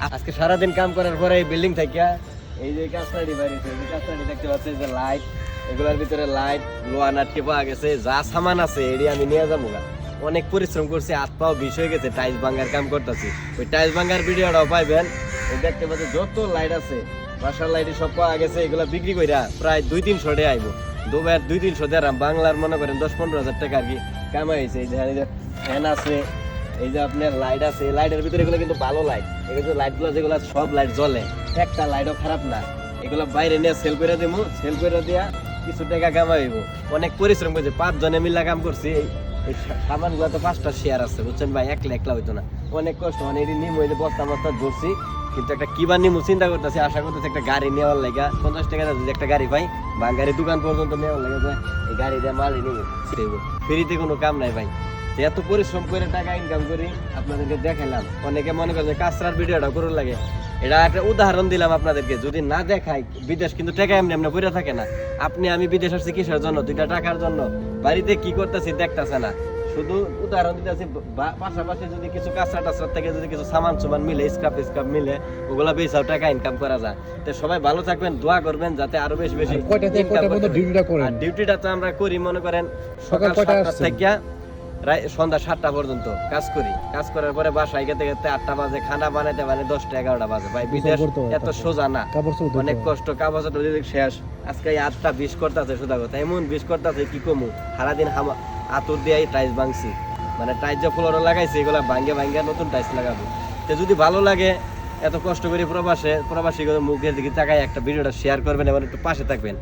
আজকে সারাদিন কাম করার পরে এই বিল্ডিং থেকে এই যে কাঁচরাডি বাড়িতে এই কাঁচরাডি দেখতে পাচ্ছি যে লাইট, এগুলোর ভিতরে লাইট লোহা নাটকে পাওয়া গেছে, যা সামান আছে এটি আমি নিয়ে যাবো। অনেক পরিশ্রম করছি, হাত পাও বিষ হয়ে গেছে, টাইলস ভাঙার কাম করতেছি। ওই টাইলস ভাঙার ভিডিওটাও পাইবেন। এই দেখতে পাচ্ছি যত লাইট আছে বাসার লাইটে সব পাওয়া গেছে, এগুলো বিক্রি কইরা প্রায় 2-300 টাকা আইবো। দুবার 2-300 দেরাম বাংলার মনে করেন 10-15 হাজার টাকা আর কি কামাই হয়েছে। এই যে ফ্যান আছে, এই যে আপনার লাইট আছে, এই লাইটের ভিতরে এগুলো কিন্তু ভালো লাইট। এগুলো লাইটগুলো যেগুলো সব লাইট জ্বলে, একটা লাইটও খারাপ না। এগুলো বাইরে নিয়ে সেল করে দেবো, সেল করে দিয়া কিছু টাকা কামাইব। অনেক পরিশ্রম করছে, 5 জনে মিলে কাম করছি। এই সামানগুলো তো 5টা শেয়ার আছে বুঝছেন ভাই, একলা হইতো না, অনেক কষ্ট। মানে এটি নিম হইতে বস্তা মস্তা ধরছি, কিন্তু একটা কিবার নিমু চিন্তা করতেছি। আশা করতেছি একটা গাড়ি নেওয়ার লাগে 50 টাকা যদি একটা গাড়ি পাই, বাঙালি দোকান পর্যন্ত নেওয়ার লাগে যায়, এই গাড়ি দিয়ে মালই নিব। ফ্রিতে কোনো কাম নাই ভাই, এত পরিশ্রম করে টাকা ইনকাম করি আপনাদেরকে দেখাইলাম। অনেকে মনে করে কাঁচরার ভিডিওটা করুন লাগে, এটা একটা উদাহরণ দিলাম আপনাদেরকে। যদি না দেখাই, বিদেশ কিন্তু টাকা এমনি এমনি পড়ে থাকে না। আপনি আমি বিদেশ আসছি কিসের জন্য? 2টা টাকার জন্য। বাড়িতে কি করতেছি দেখতেছে না, শুধু উদাহরণ দিতেছি। পাশাপাশি যদি কিছু কাঁচরা টাচরা থেকে যদি কিছু সামান সুমান মিলে, স্ক্রাপ মিলে, ওগুলা বেচাও টাকা ইনকাম করা যায়। তো সবাই ভালো থাকবেন, দোয়া করবেন যাতে আরো বেশি বেশি। ডিউটিটা তো আমরা করি মনে করেন সকাল 7টা থেকে সন্ধ্যা 7টা পর্যন্ত কাজ করি। কাজ করার পরে বাসায় গেতে গেতে 8টা বাজে, খানা বানাইতে মানে 10টা-11টা বাজে। ভাই বিদেশ এত সোজা না, অনেক কষ্ট। কাগজ শেষ আজকে 8টা 20 করতেছে, সোজা কথা এমন 20 করতেছে কি কমু। সারাদিন আতর দিয়ে টাইলস ভাঙছি, মানে টাইলস যে ফ্লোরে লাগাইছি এগুলো ভাঙ্গে নতুন টাইলস লাগাবো। তো যদি ভালো লাগে, এত কষ্ট করে প্রবাসী মুখের দিকে তাকায় একটা ভিডিওটা শেয়ার করবেন এবং একটু পাশে থাকবেন।